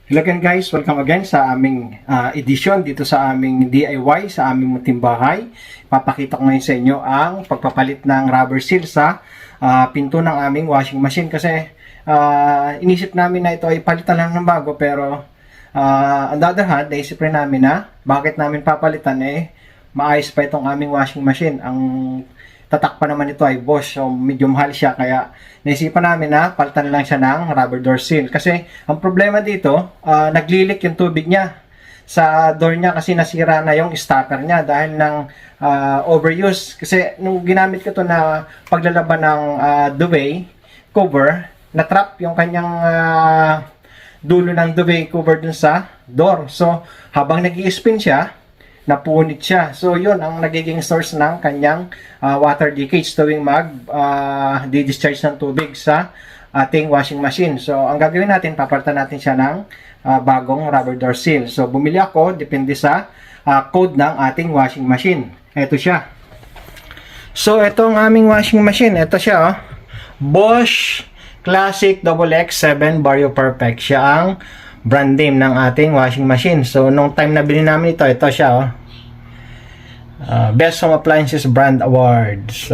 Hello again guys, welcome again sa aming edisyon dito sa aming DIY, sa aming munting bahay. Papakita ko ngayon sa inyo ang pagpapalit ng rubber seal sa pinto ng aming washing machine. Kasi inisip namin na ito ay palitan lang ng bago, pero on the other hand, naisip rin namin na bakit namin papalitan, maayos pa itong aming washing machine. Ang tatak pa naman ito ay Bosch, so medyo mahal siya, kaya naisipan namin na palitan lang siya ng rubber door seal. Kasi ang problema dito, naglilik yung tubig niya sa door niya kasi nasira na yung stopper niya dahil ng overuse. Kasi nung ginamit ko to na paglalaban ng duvet cover, na-trap yung kanyang dulo ng duvet cover dun sa door. So habang nag-i-spin siya, napunit siya. So yun ang nagiging source ng kanyang water leakage tuwing di-discharge ng tubig sa ating washing machine. So ang gagawin natin, papalitan natin siya ng bagong rubber door seal. So bumili ako, depende sa code ng ating washing machine. Ito siya. So ito ang aming washing machine. Ito siya, oh. Bosch Classic XX7 Vario Perfect. Siya ang brand name ng ating washing machine. So nung time na bilhin namin ito siya, oh. Best Home Appliances Brand Award. So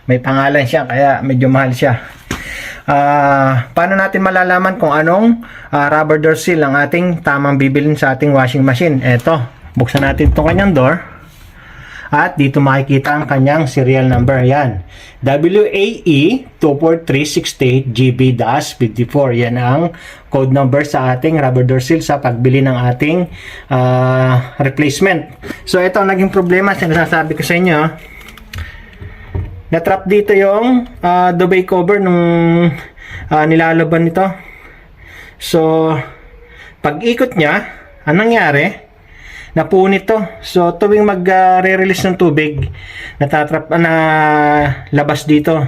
may pangalan siya kaya medyo mahal siya. Paano natin malalaman kung anong rubber door seal ang ating tamang bibilin sa ating washing machine? Eto, buksan natin itong kanyang door. At dito makikita ang kanyang serial number. Yan. WAE 24368GB-54. Yan ang code number sa ating rubber door seal sa pagbili ng ating replacement. So ito ang naging problema. Sinasabi ko sa inyo. Na-trap dito yung duvet cover nung nilalaban nito. So pag ikot niya, anong nangyari? Napunit to. So tuwing mag-re-release ng tubig, natatrap na labas dito.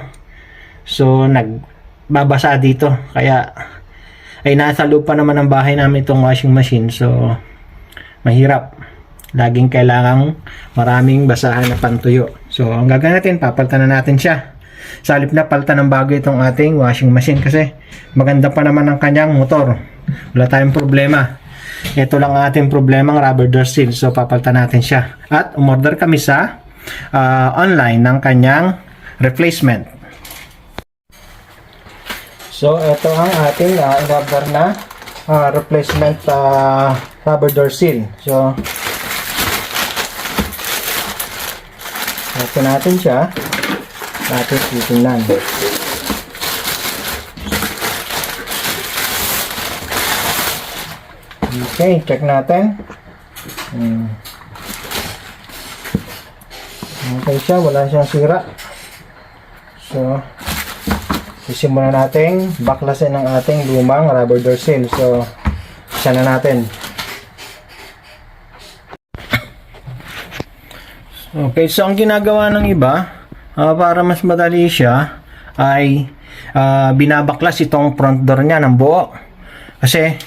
So nagbabasa dito. Kaya ay nasa loob pa naman ng bahay namin itong washing machine. So mahirap. Laging kailangang maraming basahan na pantuyo. So ang gagawin natin, papalitan na natin siya. Sa halip na palitan ng bago itong ating washing machine kasi maganda pa naman ang kanyang motor. Wala tayong problema. Ito lang ang ating problema, ng rubber door seal. So papalitan natin siya. At umorder kami sa online ng kanyang replacement. So ito ang ating in-order na replacement rubber door seal. So ito natin siya. Natin titingnan. Okay, check natin. Okay siya, wala siyang sira. So, sisimulan natin baklasin ng ating lumang rubber door seal. So, siya na natin. Okay, so ang ginagawa ng iba, para mas madali siya, ay binabaklas itong front door niya ng buo. Kasi,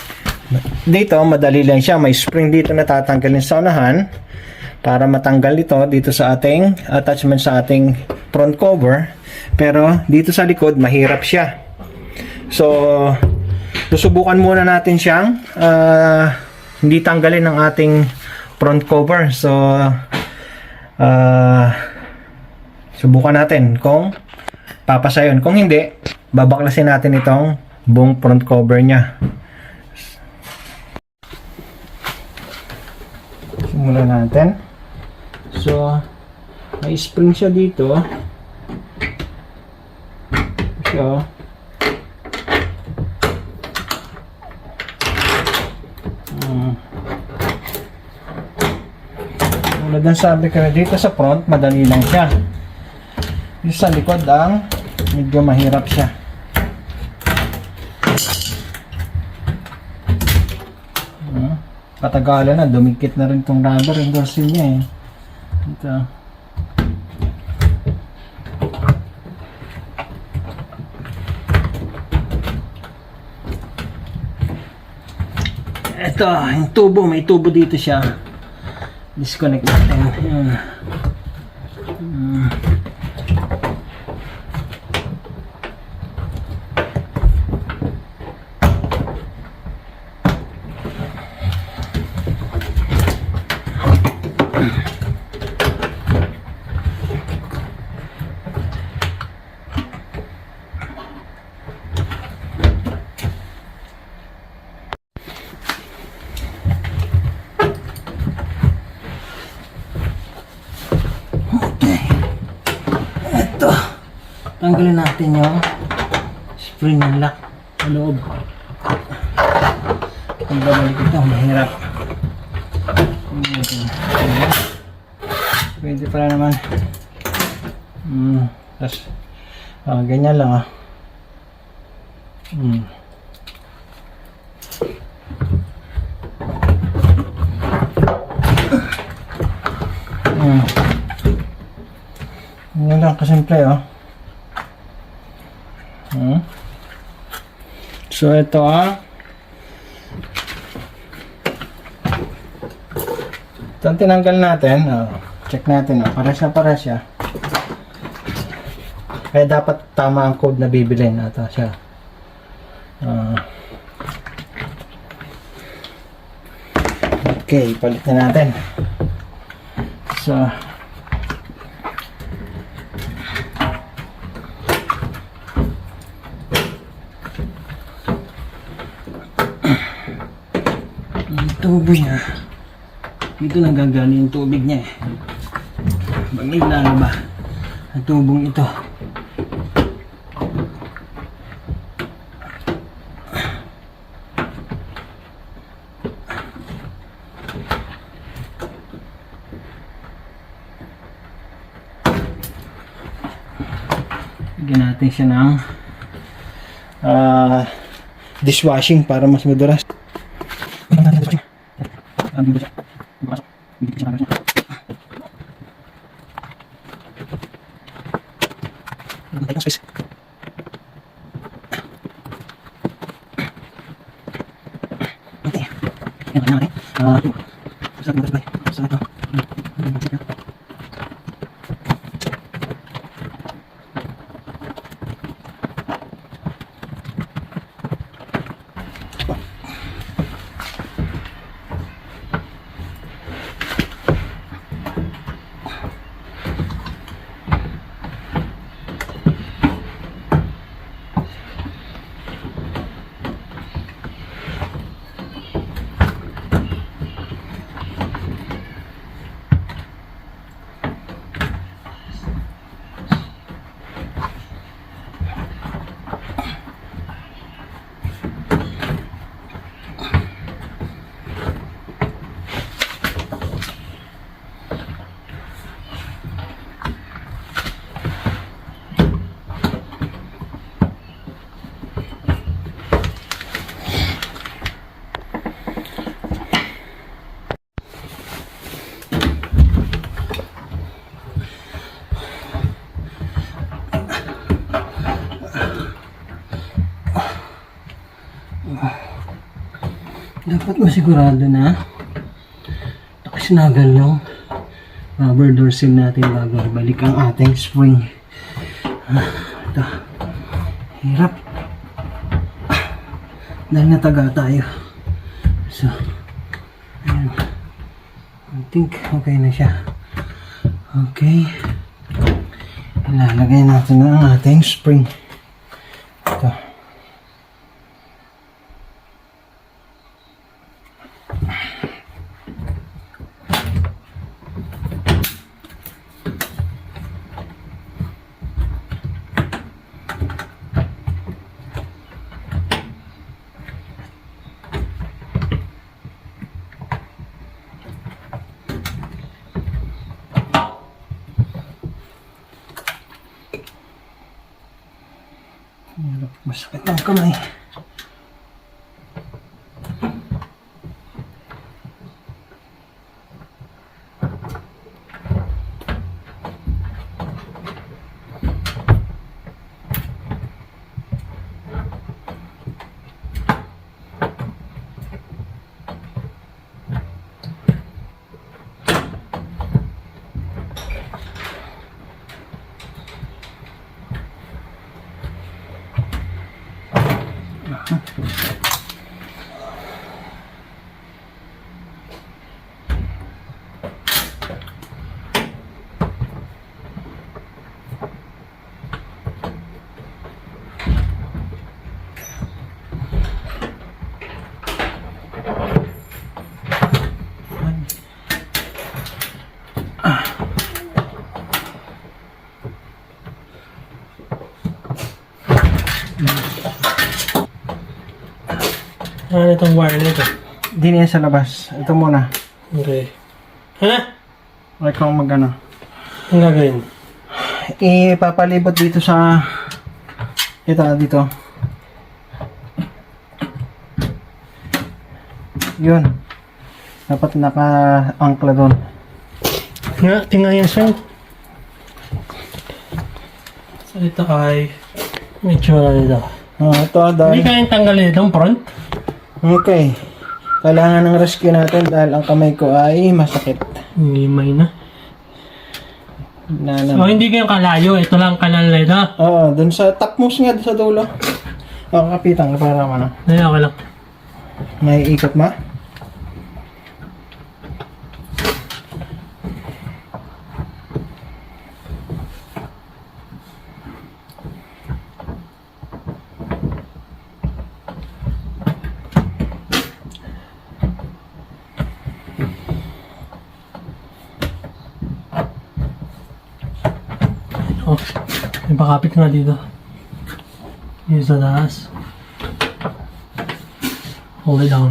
dito madali lang siya, may spring dito na tatanggalin sa unahan para matanggal dito sa ating attachment sa ating front cover, pero dito sa likod mahirap siya. So susubukan muna natin siyang hindi tanggalin ng ating front cover. So subukan natin kung papasa yun. Kung hindi, babaklasin natin itong buong front cover nya. Simulan natin. So may spring siya dito. So tulad ng sabi ko, dito sa front madali lang siya. Dito sa likod ang medyo mahirap siya. Patagalan na, dumikit na rin itong rubber door seal niya Dito. Ito, yung tubo, may tubo dito siya. Disconnect natin. Ayan. Tanggalin natin yung spring ng lock sa loob. Ang babalik ito, mahirap. Pwede pala naman. Tapos, ganyan lang Ganyan lang kasimple So ito ito tinanggal natin. Check natin. Pares na pares siya. Kaya dapat tama ang code na bibilin. Ito siya. Okay, palit na natin. So, ang tubo niya. Dito nang gagaling yung tubig niya eh. Bagay lalaba ang tubong ito. Lagyan natin siya ng dishwashing para mas madulas. Dapat masigurado na nakasinagal yung rubber door seal natin bago balik ang ating spring. Ito. Hirap. Dahil nataga tayo. So, ayan. I think okay na siya. Okay. Ilalagay natin na ang ating spring. Ito. Masakit ang kamay. Ano itong wire na ito? Hindi na yan sa labas. Ito muna. Okay. Ha? Okay kung mag-ano. Ang gagawin? Ipapalibot dito sa... Ito, dito. Yun. Dapat naka-angkla doon. Nga, tingnan yan siya. So ito ay... medyo na nito. Ito, Hindi dahil... kayang tanggalin itong front? Okay. Kailangan ng rescue natin dahil ang kamay ko ay masakit. Himay na. So hindi kayong kalayo. Ito lang kanal na ito. Oo, dun sa topmost nga, dun sa dulo. Kapitan, para ano. Ay, okay lang. May ikot ma? Oh, may pakapit nga dito. Dito sa taas. Hold it down.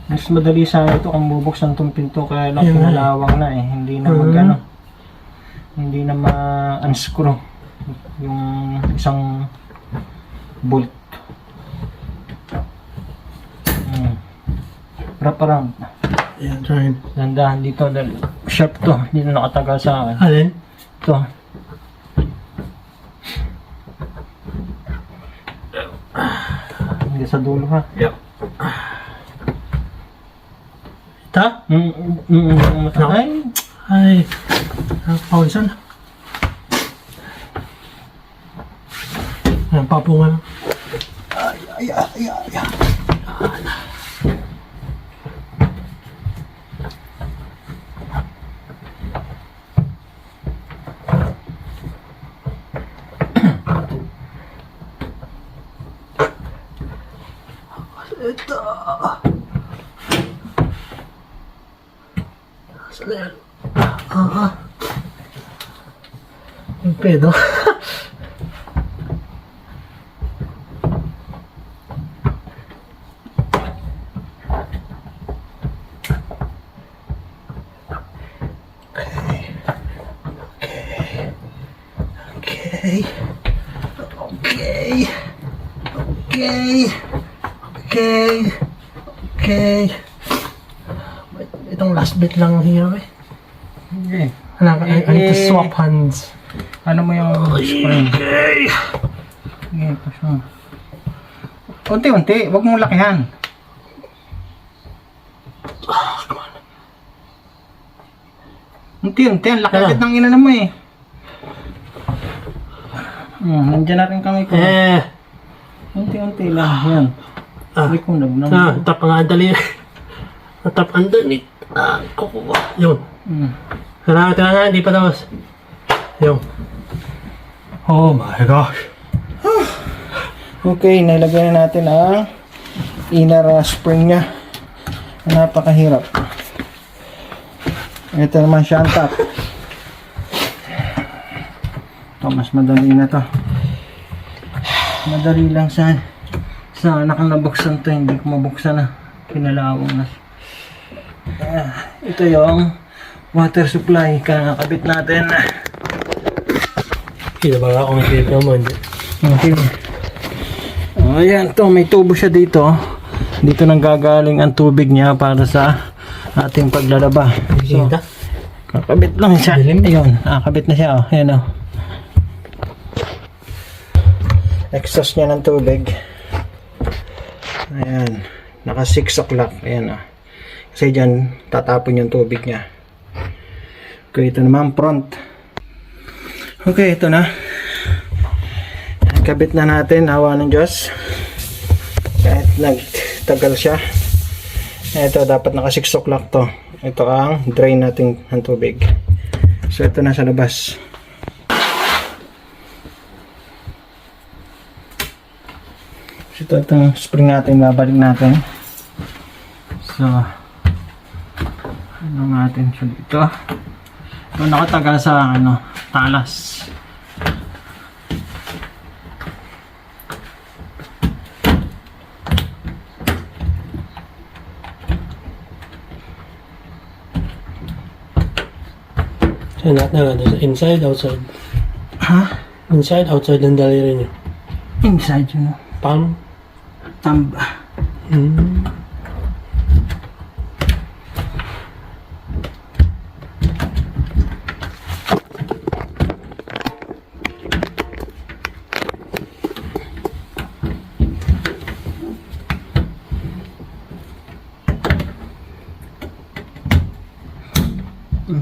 Mas madali sana ito kung bubuksan itong pinto kaya lang Yun nga. pinalawang na eh. Hindi na mag-ano. Hindi na ma-unscrew yung isang bolt. Wrap around. Ayan, try. Dandahan dito dahil sharp to. Hindi na nakatagal sa akin. Alin? Ito. Hindi sa dulo ha. Yep. Ito? Ay, Ay. Pawisan. Ayan, papungan. ay. Ito. Saan na yan? Yung pedo. Okay. Itong last bit lang here, eh. Okay. I need to swap hands. Ano mo yung spring? Okay. Okay, push mo. Unti-unti, wag mong lakihan. Come on. Unti-unti, ang laki agad ng inano mo eh. Nandiyan natin kamay ko. Unti-unti lang, yan. Sabi ko, Tap ang andali. Tap underneath. Kukuha. Yun. Tara, hindi pa tapos. Yun. Oh my gosh. Okay, nilagay na natin ang inner spring niya. Napakahirap. Ito naman siya ang top. Ito, mas madali na to. Madali lang sana kung nabuksan to, hindi ko mabuksan na. Pinalawang na. Ito yung water supply. Kakabit natin. Hindi ba ako mag-tip naman? Okay. Ayan, to may tubo siya dito. Dito nang gagaling ang tubig niya para sa ating paglalaba. So, kakabit lang siya. Ayun, kakabit na siya. Ayan o. Exhaust niya ng tubig. Ayan. Naka 6 o'clock. Ayan o. Kasi dyan, tatapon yung tubig niya. Okay, ito naman front. Okay, ito na. Kabit na natin, hawa ng Diyos. Kahit nagtagal siya. Ito, dapat naka 6 o'clock to. Ito ang drain natin ng tubig. So, ito na sa labas. So, itong spring natin, babalik natin. So, ano natin siya dito. So, nakataga sa talas. So, lahat na nga doon. Inside, outside. Ha? Inside, outside ng daliri niyo. Inside yun. Palm. Tamba. Hmm.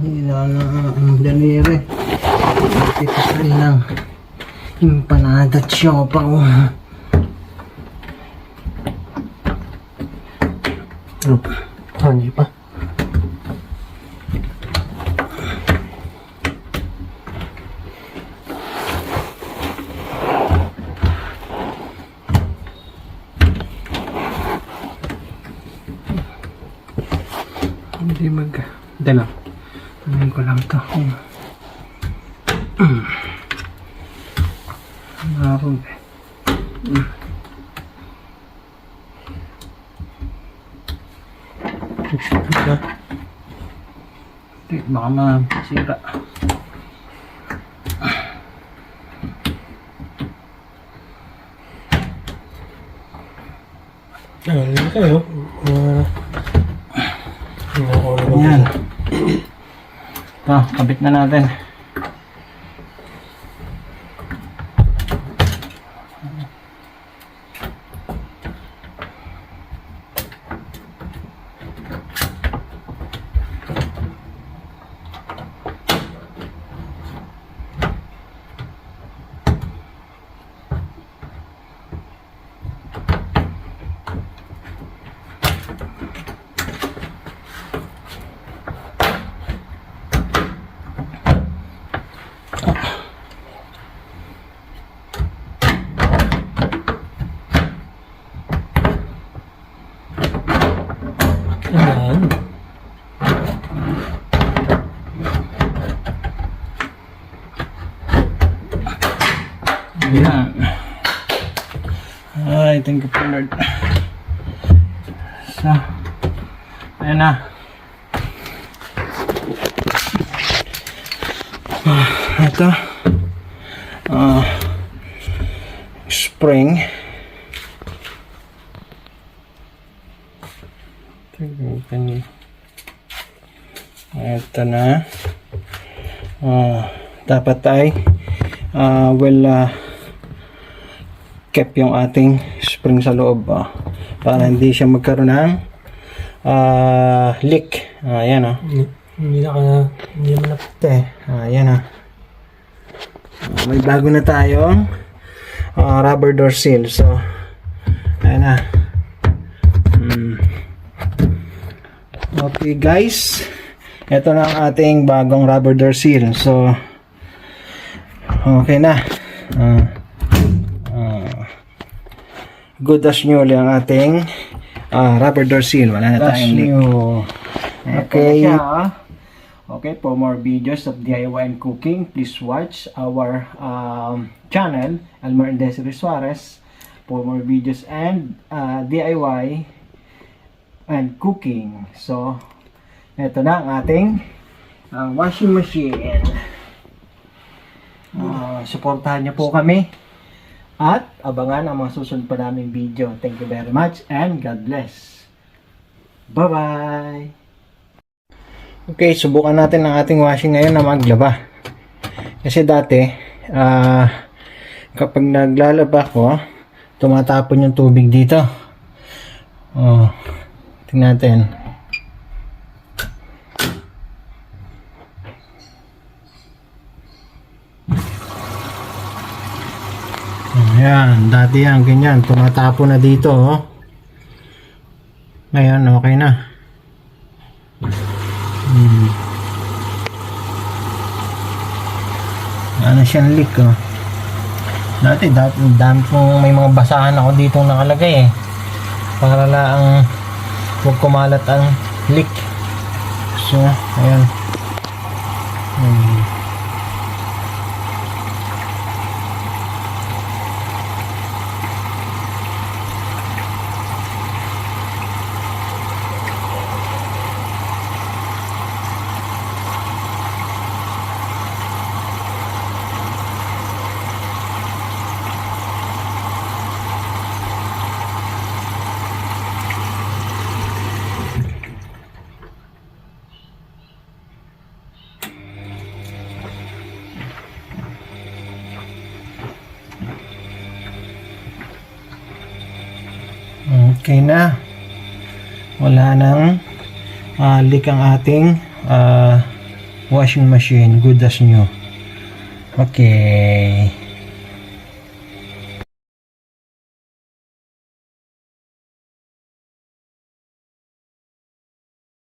Hila na ang daliri. Titikal lang. Empanada siopaw. Hindi pa. Hindi dala. Ano ko lang to. Naroon eh. Baka masira. Ano kayo? Yan. Ito, kabit na natin. Ayan. Yan. Ay, thank you for Lord. So, ayan na. Ito. Spring. Ito na. Dapat ay kept yung ating spring sa loob para hindi siya magkaroon ng leak. Ayan Hindi mo na. ayan may bago na tayong rubber door seal. So ayan na. Okay guys, ito na ang ating bagong rubber door seal. So okay na. Good as new ang ating rubber door seal. Wala na tayong leak. Okay. Okay, for more videos of DIY and cooking, please watch our channel, Elmer and Desiree Suarez, for more videos and DIY and cooking. So, ito na ang ating washing machine. Suportahan niyo po kami at abangan ang mga susunod pa naming video. Thank you very much and God bless. Bye-bye! Okay, subukan natin ang ating washing ngayon na maglaba. Kasi dati, kapag naglalaba ko, tumatapon yung tubig dito. Tingnan natin. Ayan, dati yan, ganyan. Tumatapon na dito. Ngayon, okay na. Ano siyang leak dati dami kong may mga basahan ako dito nakalagay para lang huwag kumalat ang leak. So ayan, Okay na. Wala nang leak ang ating washing machine. Good as new. Okay.